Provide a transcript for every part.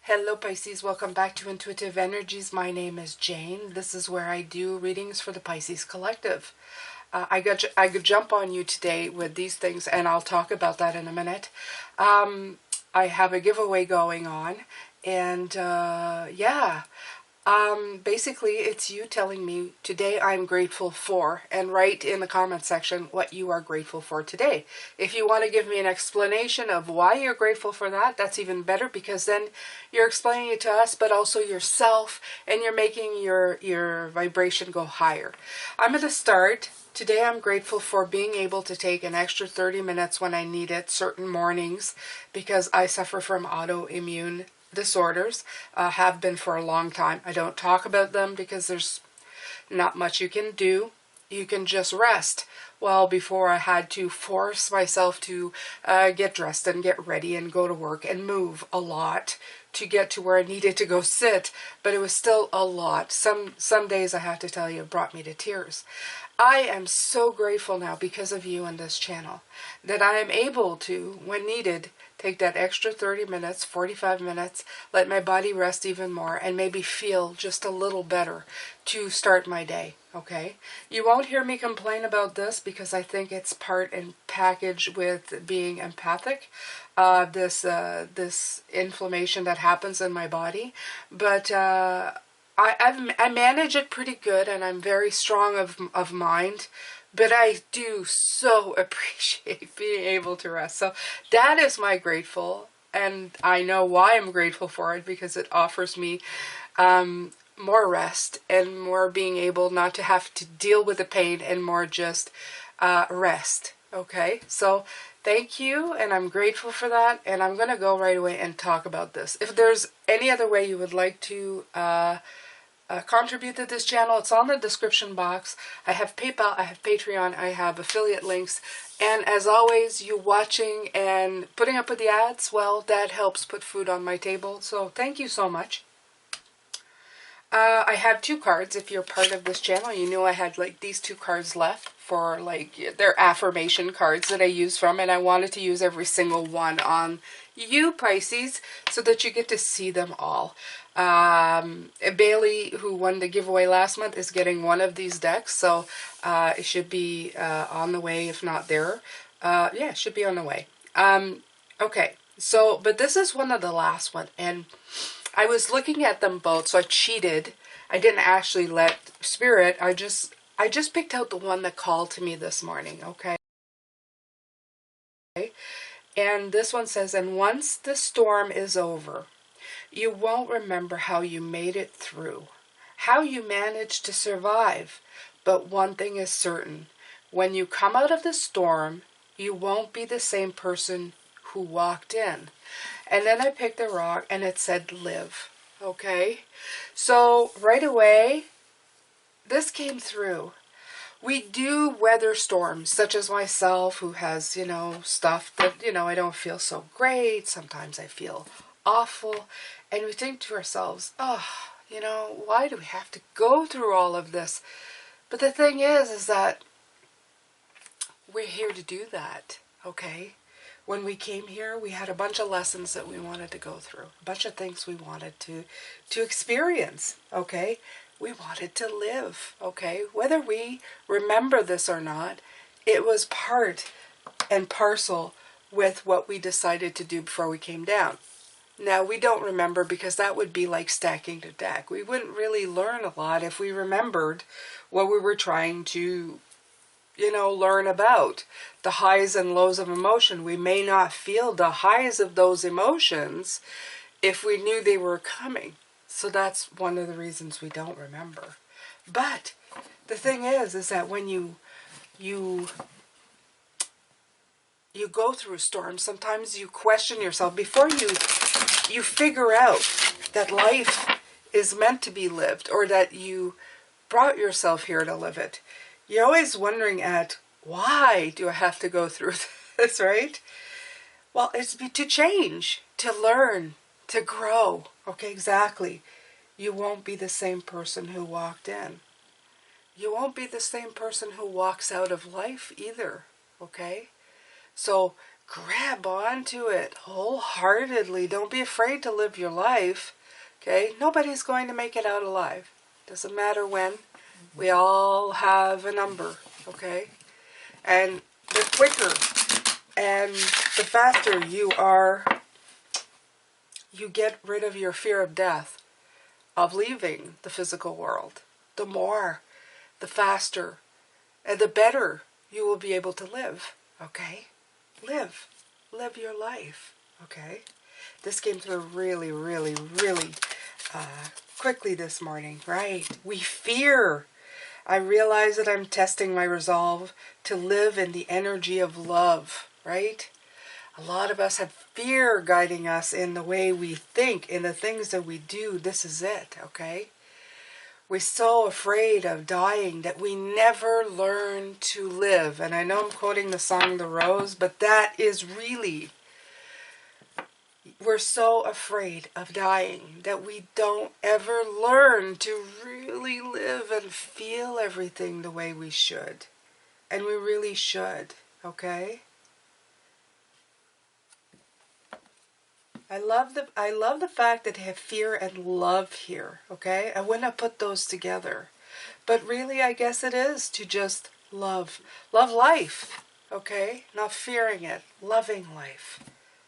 Hello Pisces, welcome back to Intuitive Energies. My name is Jane. This is where I do readings for the Pisces Collective. I could jump on you today with these things, and I'll talk about that in a minute. I have a giveaway going on, and basically it's you telling me today I'm grateful for, and write in the comment section what you are grateful for today. If you want to give me an explanation of why you're grateful for that, that's even better, because then you're explaining it to us, but also yourself, and you're making your vibration go higher. I'm going to start. Today I'm grateful for being able to take an extra 30 minutes when I need it certain mornings, because I suffer from autoimmune disorders, have been for a long time. I don't talk about them because there's not much you can do. You can just rest. Well, before I had to force myself to get dressed and get ready and go to work and move a lot to get to where I needed to go sit, but it was still a lot. Some days, I have to tell you, it brought me to tears. I am so grateful now, because of you and this channel, that I am able to, when needed, take that extra 30 minutes, 45 minutes, let my body rest even more, and maybe feel just a little better to start my day, okay? You won't hear me complain about this, because I think it's part and package with being empathic, this inflammation that happens in my body. But I manage it pretty good, and I'm very strong of mind. But I do so appreciate being able to rest. So that is my grateful, and I know why I'm grateful for it, because it offers me more rest and more being able not to have to deal with the pain, and more just rest. Okay, so thank you, and I'm grateful for that, and I'm going to go right away and talk about this. If there's any other way you would like to contribute to this channel, it's on the description box. I have PayPal, I have Patreon, I have affiliate links, and as always, you watching and putting up with the ads, well, that helps put food on my table, so thank you so much. I have two cards. If you're part of this channel, you knew I had like these two cards left for like their affirmation cards that I use from, and I wanted to use every single one on you, Pisces, so that you get to see them all. Bailey, who won the giveaway last month, is getting one of these decks, so it should be on the way, if not there. Yeah, it should be on the way. Okay, so, but this is one of the last one, and I was looking at them both, so I cheated. I didn't actually let Spirit, I just picked out the one that called to me this morning, okay? And this one says, and once the storm is over, you won't remember how you made it through, how you managed to survive. But one thing is certain, when you come out of the storm, you won't be the same person who walked in. And then I picked a rock, and it said live. Okay, so right away, this came through. We do weather storms, such as myself, who has, stuff that, I don't feel so great. Sometimes I feel awful. And we think to ourselves, oh, why do we have to go through all of this? But the thing is that we're here to do that, okay? When we came here, we had a bunch of lessons that we wanted to go through, a bunch of things we wanted to experience, okay? We wanted to live, okay? Whether we remember this or not, it was part and parcel with what we decided to do before we came down. Now, we don't remember, because that would be like stacking the deck. We wouldn't really learn a lot if we remembered what we were trying to learn about. The highs and lows of emotion. We may not feel the highs of those emotions if we knew they were coming. So that's one of the reasons we don't remember. But the thing is that when you go through storms, sometimes you question yourself before you figure out that life is meant to be lived, or that you brought yourself here to live it. You're always wondering why do I have to go through this, right? Well, it's to change, to learn, to grow. Okay, exactly. You won't be the same person who walked in. You won't be the same person who walks out of life either, okay? So grab onto it wholeheartedly. Don't be afraid to live your life. Okay? Nobody's going to make it out alive. Doesn't matter when. We all have a number. Okay? And the quicker and the faster you get rid of your fear of death, of leaving the physical world, the more, the faster, and the better you will be able to live. Okay? Live your life. Okay? This came through really, really, really quickly this morning. Right? We fear. I realize that I'm testing my resolve to live in the energy of love. Right? A lot of us have fear guiding us in the way we think, in the things that we do. This is it. Okay? We're so afraid of dying that we never learn to live. And I know I'm quoting the song The Rose, but that is really, we're so afraid of dying that we don't ever learn to really live and feel everything the way we should. And we really should, okay? I love the fact that they have fear and love here, okay? I wouldn't have put those together. But really, I guess it is to just love. Love life, okay? Not fearing it. Loving life.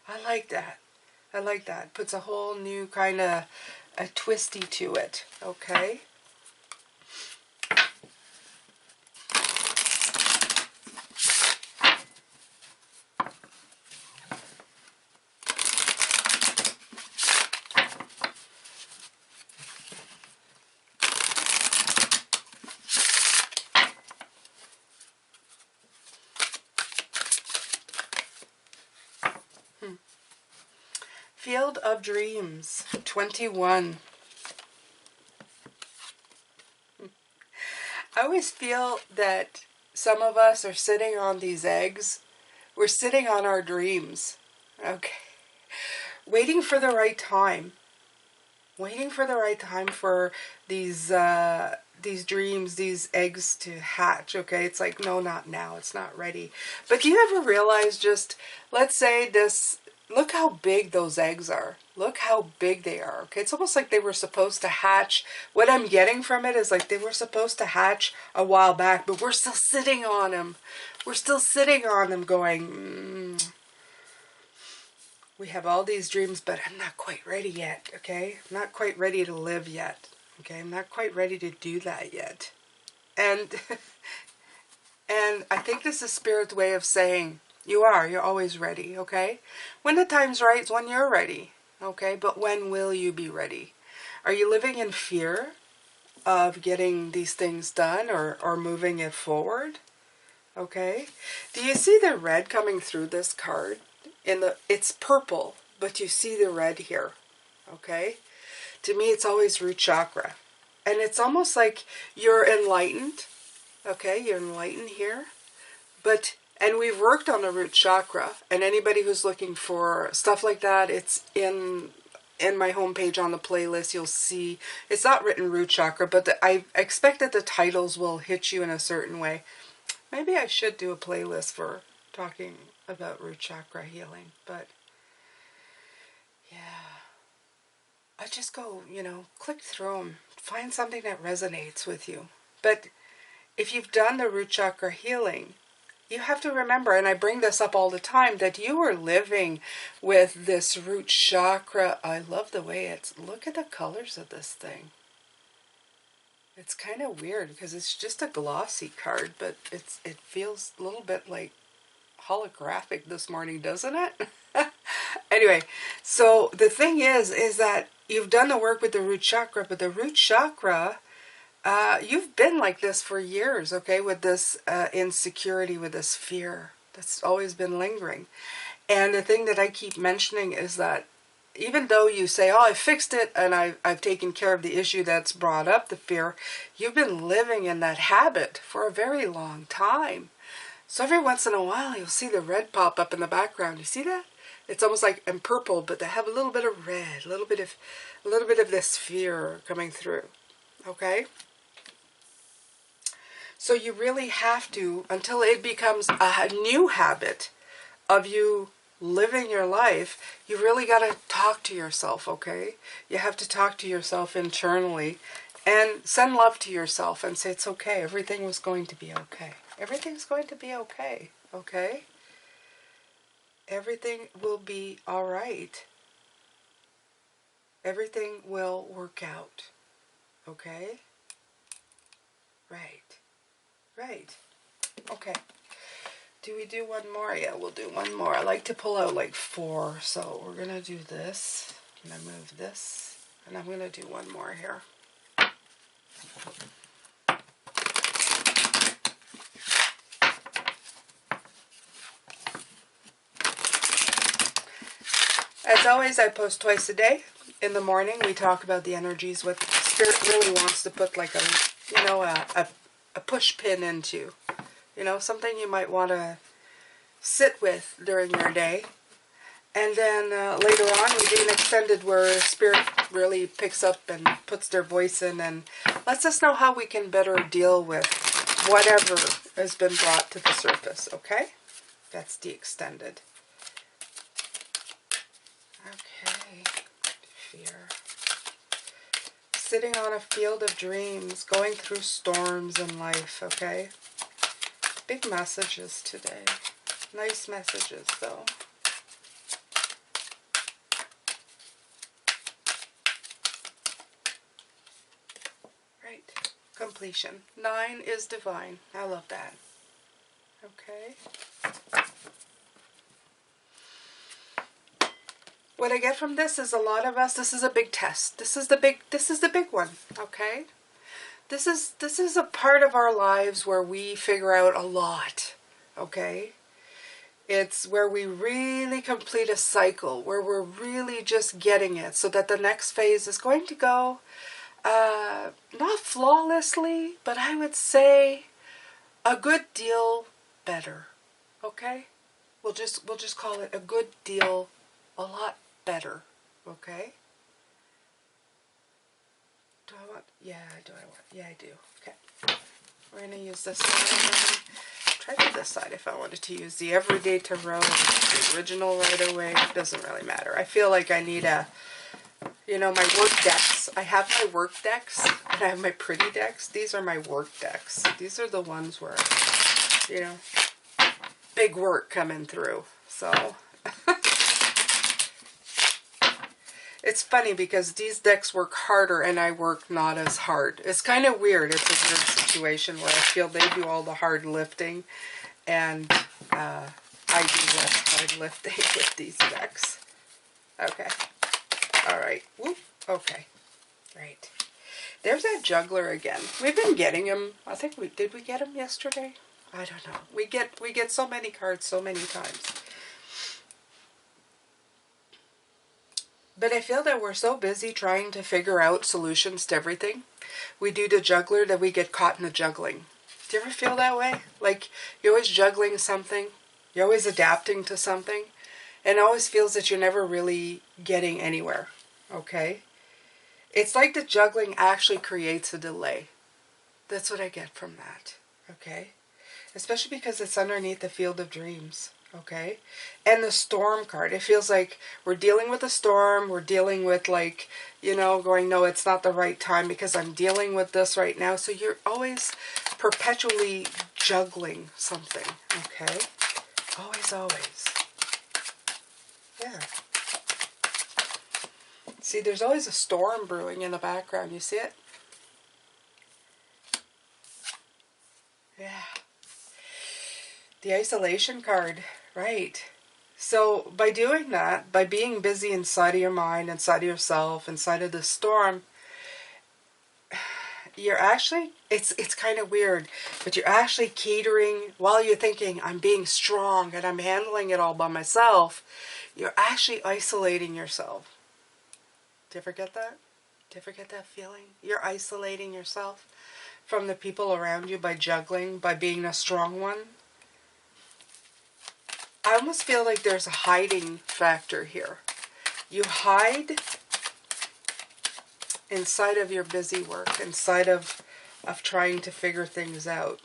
I like that. I like that. Puts a whole new kind of a twisty to it, okay? Field of Dreams, 21. I always feel that some of us are sitting on these eggs. We're sitting on our dreams, okay? Waiting for the right time. Waiting for the right time for these dreams, these eggs to hatch, okay? It's like, no, not now. It's not ready. But do you ever realize just, let's say this, look how big those eggs are. Look how big they are, okay? It's almost like they were supposed to hatch. What I'm getting from it is like they were supposed to hatch a while back, but we're still sitting on them. We're still sitting on them going, we have all these dreams, but I'm not quite ready yet, okay? I'm not quite ready to live yet, okay? I'm not quite ready to do that yet. And and I think this is Spirit's way of saying, you're always ready, okay? When the time's right is when you're ready, okay? But when will you be ready? Are you living in fear of getting these things done or moving it forward? Okay? Do you see the red coming through this card? It's purple, but you see the red here. Okay? To me, it's always root chakra. And it's almost like you're enlightened. Okay? You're enlightened here. And we've worked on the root chakra. And anybody who's looking for stuff like that, it's in my homepage on the playlist. You'll see, it's not written root chakra, but I expect that the titles will hit you in a certain way. Maybe I should do a playlist for talking about root chakra healing, but yeah. I just go, click through them. Find something that resonates with you. But if you've done the root chakra healing, you have to remember, and I bring this up all the time, that you are living with this root chakra. I love the way look at the colors of this thing. It's kind of weird because it's just a glossy card, but it feels a little bit like holographic this morning, doesn't it? Anyway, so the thing is that you've done the work with the root chakra, but the root chakra, you've been like this for years, okay, with this insecurity, with this fear that's always been lingering. And the thing that I keep mentioning is that even though you say, oh, I fixed it and I've taken care of the issue that's brought up the fear, you've been living in that habit for a very long time. So every once in a while, you'll see the red pop up in the background. You see that? It's almost like in purple, but they have a little bit of red, a little bit of this fear coming through. Okay? So you really have to, until it becomes a new habit of you living your life, you really got to talk to yourself, okay? You have to talk to yourself internally and send love to yourself and say it's okay. Everything was going to be okay. Everything's going to be okay, okay? Everything will be all right. Everything will work out, okay? Right, right. Okay. Do we do one more? Yeah, we'll do one more. I like to pull out like 4, so we're going to do this. I'm going to move this, and I'm going to do one more here. As always, I post twice a day. In the morning, we talk about the energies, what Spirit really wants to put like a, you know, a push pin into. You know, something you might want to sit with during your day. And then later on, we do an extended where Spirit really picks up and puts their voice in and lets us know how we can better deal with whatever has been brought to the surface, okay? That's the extended. Okay, fear. Sitting on a field of dreams, going through storms in life, okay? Big messages today. Nice messages, though. Right. Completion. 9 is divine. I love that. Okay. What I get from this is a lot of us, this is a big test. This is the big one, okay? This is a part of our lives where we figure out a lot, okay? It's where we really complete a cycle, where we're really just getting it, so that the next phase is going to go not flawlessly, but I would say a good deal better, okay? We'll just call it a good deal, a lot better, okay? Do I want? Yeah, do I want? Yeah, I do. Okay. We're going to use this one. Try to decide if I wanted to use the Everyday Tarot, the original right away. It doesn't really matter. I feel like I need a, you know, my work decks. I have my work decks and I have my pretty decks. These are my work decks. These are the ones where, you know, big work coming through. So it's funny because these decks work harder and I work not as hard. It's kind of weird. It's a weird situation where I feel they do all the hard lifting and I do less hard lifting with these decks. Okay. All right. Whoop. Okay. Right. There's that juggler again. We've been getting him. I think did we get him yesterday? I don't know. We get so many cards so many times. But I feel that we're so busy trying to figure out solutions to everything. We do the juggler that we get caught in the juggling. Do you ever feel that way? Like you're always juggling something. You're always adapting to something. And it always feels that you're never really getting anywhere. Okay? It's like the juggling actually creates a delay. That's what I get from that. Okay? Especially because it's underneath the field of dreams. Okay? And the storm card. It feels like we're dealing with a storm. We're dealing with like, you know, going, no, it's not the right time because I'm dealing with this right now. So you're always perpetually juggling something. Okay? Always, always. Yeah. See, there's always a storm brewing in the background. You see it? Yeah. The isolation card. Right. So by doing that, by being busy inside of your mind, inside of yourself, inside of the storm, you're actually, it's kind of weird, but you're actually catering, while you're thinking, I'm being strong and I'm handling it all by myself, you're actually isolating yourself. Do you ever get that? Do you ever get that feeling? You're isolating yourself from the people around you by juggling, by being a strong one. I almost feel like there's a hiding factor here. You hide inside of your busy work, inside of trying to figure things out.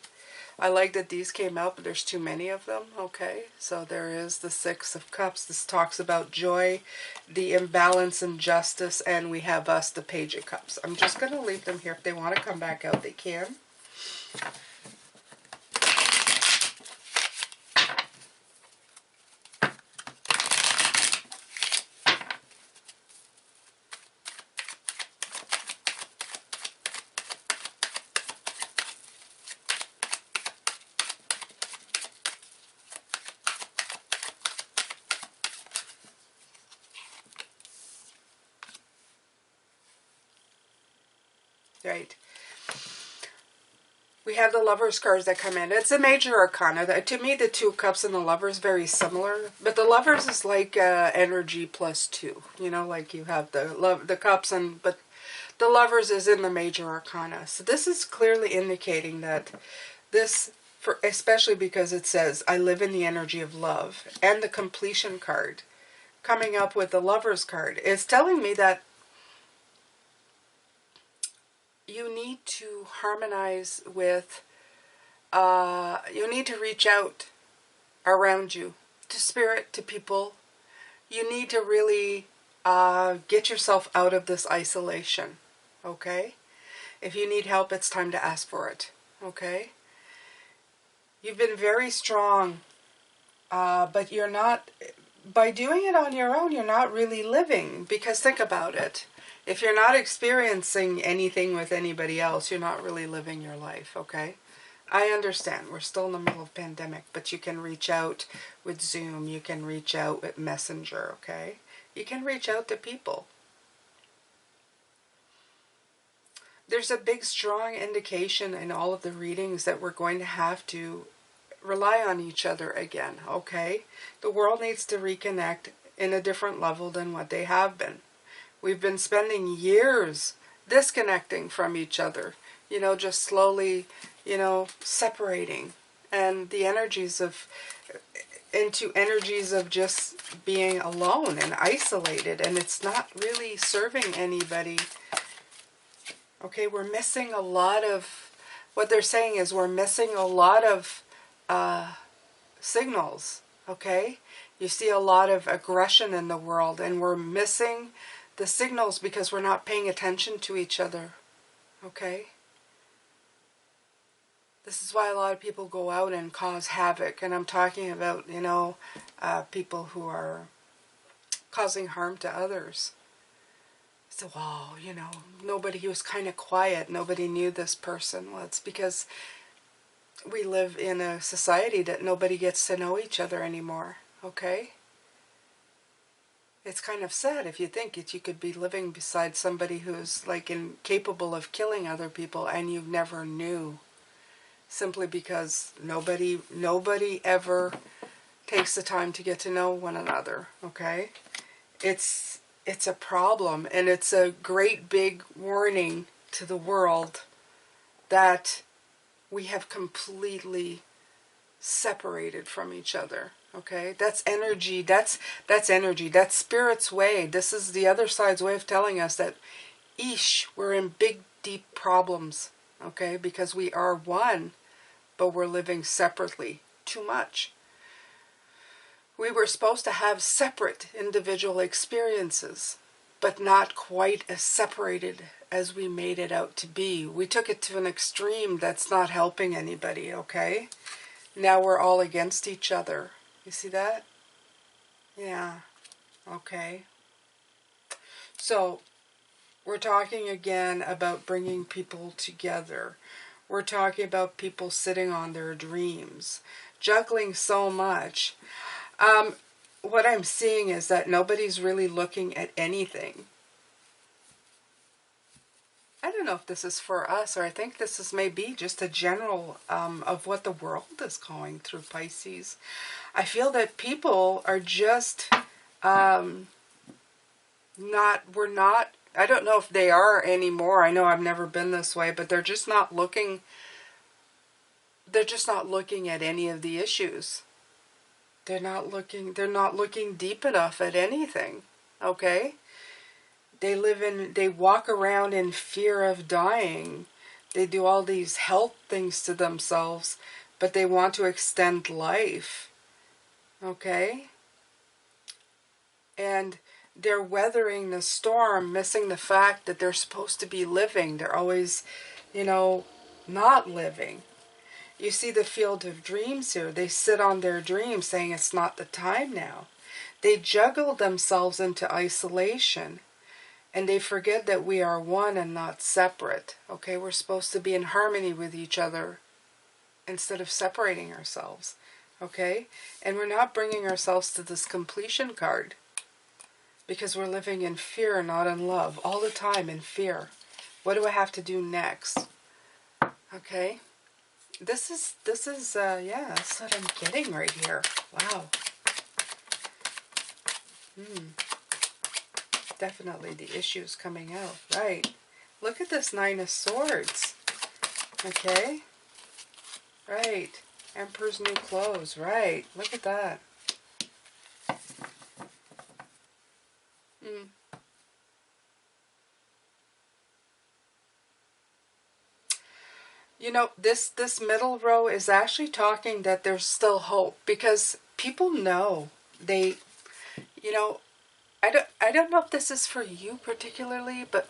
I like that these came out, but there's too many of them. Okay, so there is the Six of Cups. This talks about joy, the imbalance and justice, and we have us, the Page of Cups. I'm just going to leave them here. If they want to come back out, they can. Right. We have the Lovers cards that come in. It's a major arcana. To me, the Two of Cups and the Lovers very similar. But the Lovers is like energy plus two. You know, like you have the Cups, but the Lovers is in the major arcana. So this is clearly indicating that this, especially because it says, I live in the energy of love. And the Completion card coming up with the Lovers card is telling me that you need to harmonize with, you need to reach out around you, to spirit, to people. You need to really get yourself out of this isolation, okay? If you need help, it's time to ask for it, okay? You've been very strong, but you're not, by doing it on your own, you're not really living, because think about it. If you're not experiencing anything with anybody else, you're not really living your life, okay? I understand. We're still in the middle of pandemic, but you can reach out with Zoom. You can reach out with Messenger, okay? You can reach out to people. There's a big, strong indication in all of the readings that we're going to have to rely on each other again, okay? The world needs to reconnect in a different level than what they have been. We've been spending years disconnecting from each other, you know, just slowly, you know, separating. And the energies of, into energies of just being alone and isolated. And it's not really serving anybody. Okay, we're missing a lot of, what they're saying is we're missing a lot of signals, okay? You see a lot of aggression in the world, and we're missing the signals because we're not paying attention to each other, okay? This is why a lot of people go out and cause havoc, and I'm talking about, you know, people who are causing harm to others. So, wow, you know, nobody was kind of quiet, nobody knew this person. Well, it's because we live in a society that nobody gets to know each other anymore, okay? It's kind of sad if you think it. You could be living beside somebody who's like incapable of killing other people and you never knew, simply because nobody ever takes the time to get to know one another, okay? It's a problem, and it's a great big warning to the world that we have completely separated from each other. Okay, that's energy. That's energy. That's spirit's way. This is the other side's way of telling us that, we're in big, deep problems. Okay, because we are one, but we're living separately. Too much. We were supposed to have separate individual experiences, but not quite as separated as we made it out to be. We took it to an extreme that's not helping anybody. Okay, now we're all against each other. You see that? Yeah. Okay. So, we're talking again about bringing people together. We're talking about people sitting on their dreams, juggling so much. What I'm seeing is that nobody's really looking at anything. I don't know if this is for us, or I think this is maybe just a general of what the world is going through, Pisces. I feel that people are just we're not, I don't know if they are anymore. I know I've never been this way, but they're just not looking at any of the issues. They're not looking deep enough at anything, okay? They walk around in fear of dying. They do all these health things to themselves, but they want to extend life, okay? And they're weathering the storm, missing the fact that they're supposed to be living. They're always, you know, not living. You see the field of dreams here. They sit on their dreams saying it's not the time now. They juggle themselves into isolation, and they forget that we are one and not separate. Okay, we're supposed to be in harmony with each other instead of separating ourselves. Okay, and we're not bringing ourselves to this completion card because we're living in fear, not in love, all the time in fear. What do I have to do next? Okay. This is yeah, that's what I'm getting right here. Wow. Definitely the issues coming out. Right. Look at this Nine of Swords. Okay. Right. Emperor's New Clothes. Right. Look at that. You know, this middle row is actually talking that there's still hope, because people know. They, you know, I don't know if this is for you particularly, but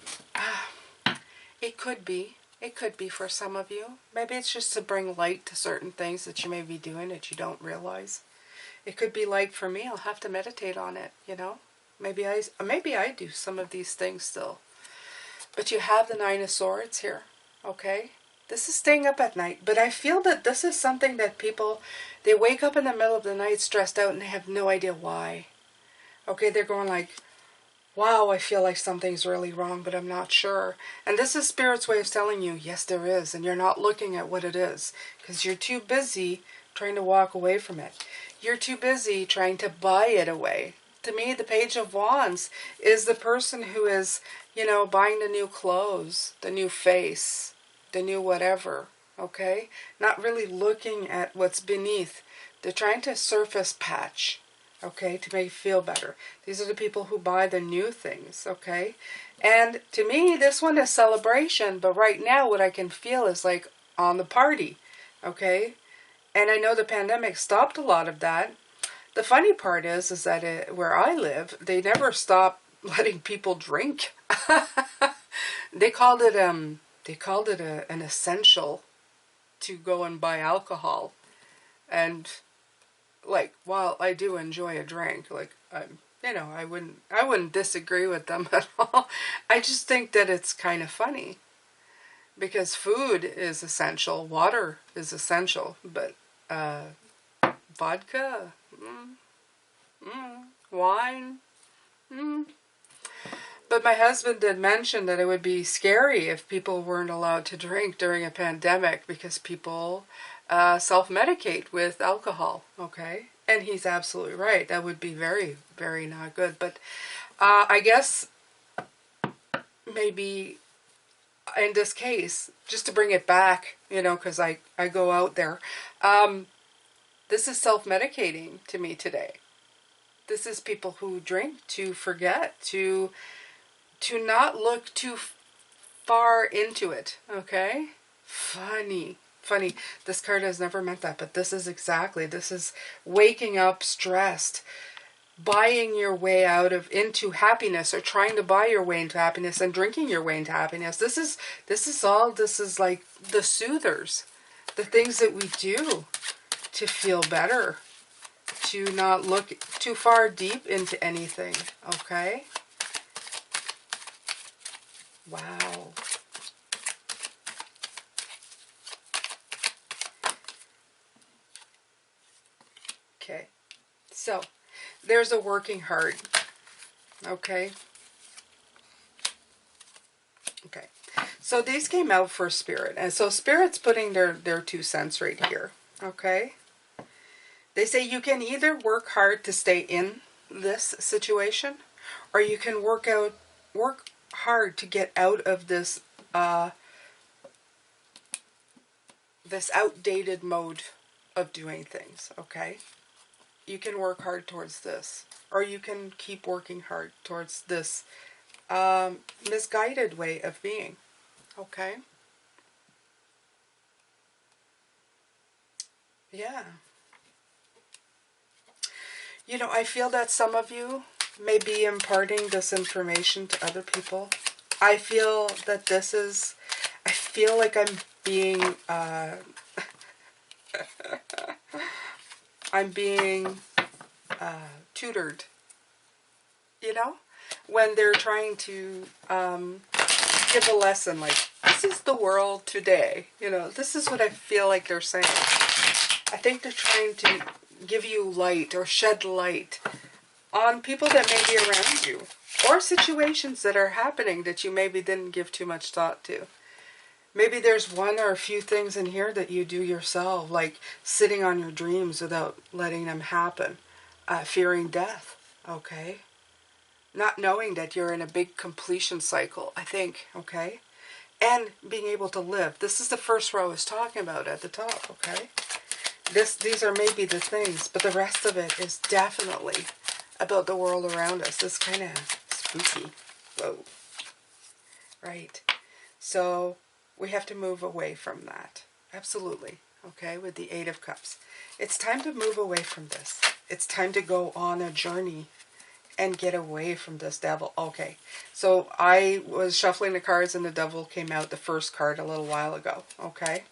it could be. It could be for some of you. Maybe it's just to bring light to certain things that you may be doing that you don't realize. It could be like for me, I'll have to meditate on it, you know. Maybe I do some of these things still. But you have the Nine of Swords here, okay? This is staying up at night, but I feel that this is something that people, they wake up in the middle of the night stressed out and they have no idea why. Okay, they're going like, wow, I feel like something's really wrong, but I'm not sure. And this is Spirit's way of telling you, yes, there is, and you're not looking at what it is, because you're too busy trying to walk away from it. You're too busy trying to buy it away. To me, the Page of Wands is the person who is, you know, buying the new clothes, the new face, the new whatever, okay? Not really looking at what's beneath. They're trying to surface patch, okay, to make you feel better. These are the people who buy the new things, okay? And to me, this one is celebration, but right now what I can feel is like on the party, okay? And I know the pandemic stopped a lot of that. The funny part is that where I live, they never stopped letting people drink. They called it an essential to go and buy alcohol. And like, while I do enjoy a drink, like, you know, I wouldn't disagree with them at all. I just think that it's kind of funny, because food is essential, water is essential, but vodka, wine. But my husband did mention that it would be scary if people weren't allowed to drink during a pandemic, because people self-medicate with alcohol, okay? And he's absolutely right. That would be very, very not good. But I guess maybe in this case, just to bring it back, you know, because I go out there, this is self-medicating to me today. This is people who drink to forget, to not look too far into it, okay? Funny. This card has never meant that, but this is waking up stressed, buying your way into happiness, or trying to buy your way into happiness and drinking your way into happiness. This is like the soothers, the things that we do to feel better, to not look too far deep into anything, okay? Wow. Okay. So, there's a working hard. Okay. Okay. So these came out for Spirit. And so Spirit's putting their 2 cents right here. Okay. They say you can either work hard to stay in this situation, or you can work hard to get out of this this outdated mode of doing things, okay? You can work hard towards this, or you can keep working hard towards this misguided way of being, okay? Yeah. You know, I feel that some of you may be imparting this information to other people. I feel that I feel like I'm being, I'm being tutored, you know? When they're trying to give a lesson, like, this is the world today. You know, this is what I feel like they're saying. I think they're trying to give you light or shed light on people that may be around you, or situations that are happening that you maybe didn't give too much thought to. Maybe there's one or a few things in here that you do yourself, like sitting on your dreams without letting them happen, fearing death, okay? Not knowing that you're in a big completion cycle, I think, okay? And being able to live. This is the first row I was talking about at the top, okay? These are maybe the things, but the rest of it is definitely about the world around us. It's kind of spooky. Whoa. Right. So we have to move away from that. Absolutely. Okay, with the Eight of Cups. It's time to move away from this. It's time to go on a journey and get away from this devil. Okay, so I was shuffling the cards and the devil came out, the first card, a little while ago. Okay,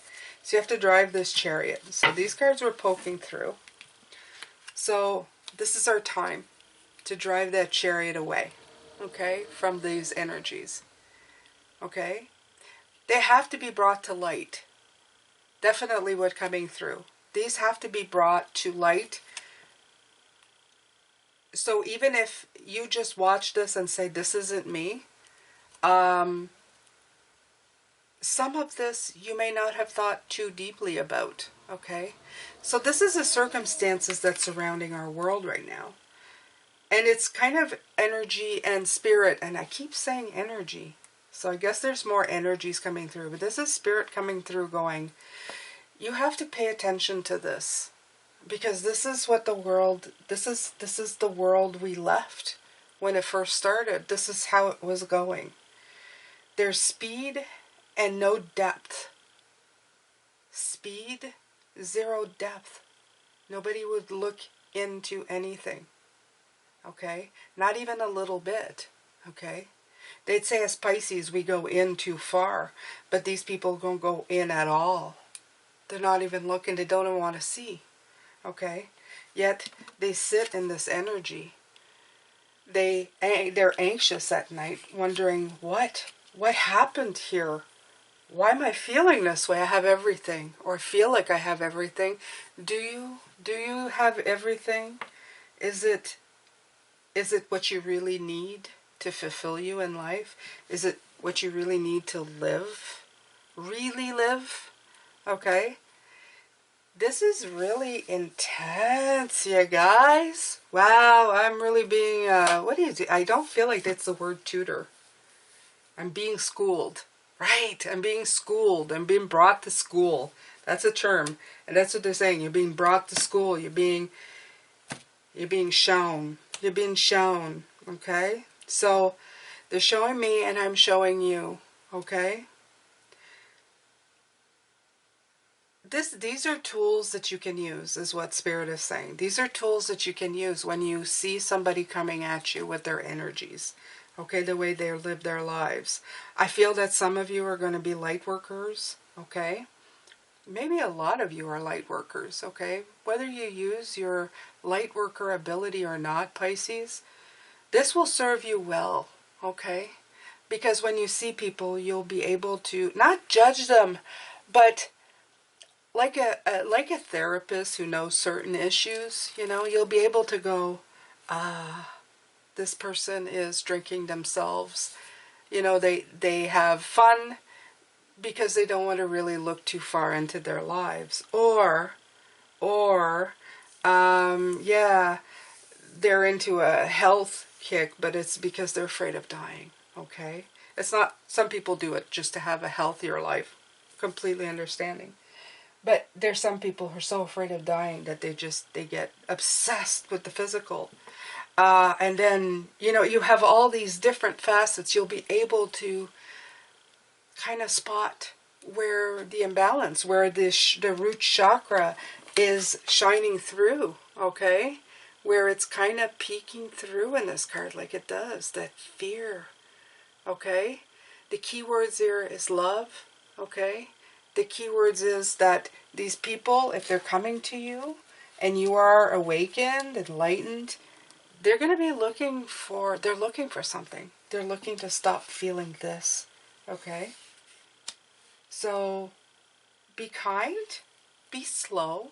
so you have to drive this chariot. So these cards were poking through. So this is our time to drive that chariot away, okay, from these energies. Okay, they have to be brought to light. Definitely what's coming through. These have to be brought to light. So even if you just watch this and say, this isn't me, some of this you may not have thought too deeply about, okay? So this is the circumstances that's surrounding our world right now. And it's kind of energy and spirit, and I keep saying energy. So I guess there's more energies coming through, but this is spirit coming through going, you have to pay attention to this. Because this is what the world, this is the world we left when it first started. This is how it was going. There's speed and no depth. Speed, zero depth. Nobody would look into anything. Okay? Not even a little bit. Okay? They'd say as Pisces we go in too far, but these people don't go in at all. They're not even looking, they don't even want to see. Okay, yet they sit in this energy. They're anxious at night, wondering what happened here. Why am I feeling this way? I have everything, or feel like I have everything. Do you have everything? Is it what you really need to fulfill you in life? Is it what you really need to live? Really live? Okay. This is really intense, you guys. Wow, I'm really being, what is it? I don't feel like that's the word tutor. I'm being schooled. Right, I'm being schooled. I'm being brought to school. That's a term. And that's what they're saying. You're being brought to school. You're being shown. You're being shown. Okay? So, they're showing me and I'm showing you. Okay? These are tools that you can use, is what Spirit is saying. These are tools that you can use when you see somebody coming at you with their energies. Okay, the way they live their lives. I feel that some of you are going to be light workers. Okay? Maybe a lot of you are light workers. Okay? Whether you use your light worker ability or not, Pisces, this will serve you well. Okay? Because when you see people, you'll be able to not judge them, but like a therapist who knows certain issues, you know, you'll be able to go, this person is drinking themselves. You know, they have fun because they don't want to really look too far into their lives. Or, yeah, they're into a health kick, but it's because they're afraid of dying, okay? It's not, some people do it just to have a healthier life. Completely understanding. But there's some people who are so afraid of dying that they get obsessed with the physical. And then, you know, you have all these different facets. You'll be able to kind of spot where the imbalance, where the root chakra is shining through, okay? Where it's kind of peeking through in this card like it does, that fear, okay? The key words here is love, okay? The key words is that these people, if they're coming to you and you are awakened, enlightened, they're going to be looking for something. They're looking to stop feeling this, okay? So be kind, be slow,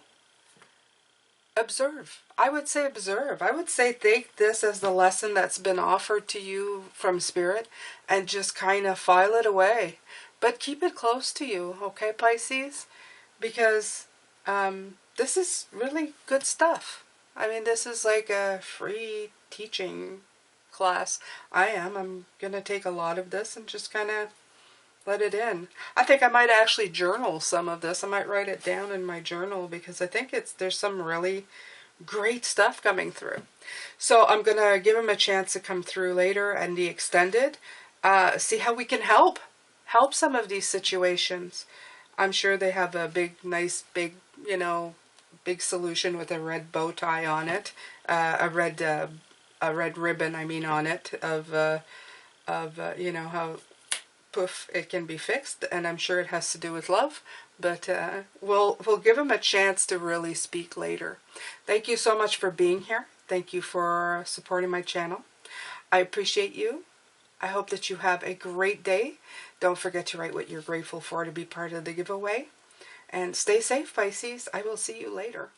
observe. I would say observe. I would say take this as the lesson that's been offered to you from Spirit and just kind of file it away. But keep it close to you, okay, Pisces? Because this is really good stuff. I mean, this is like a free teaching class. I'm going to take a lot of this and just kind of let it in. I think I might actually journal some of this. I might write it down in my journal because I think there's some really great stuff coming through. So I'm going to give him a chance to come through later and the extended. See how we can help some of these situations. I'm sure they have a nice big solution with a red bow tie on it, a red ribbon, I mean, on it of how poof it can be fixed, and I'm sure it has to do with love. But we'll give them a chance to really speak later. Thank you so much for being here. Thank you for supporting my channel. I appreciate you. I hope that you have a great day. Don't forget to write what you're grateful for to be part of the giveaway. And stay safe, Pisces. I will see you later.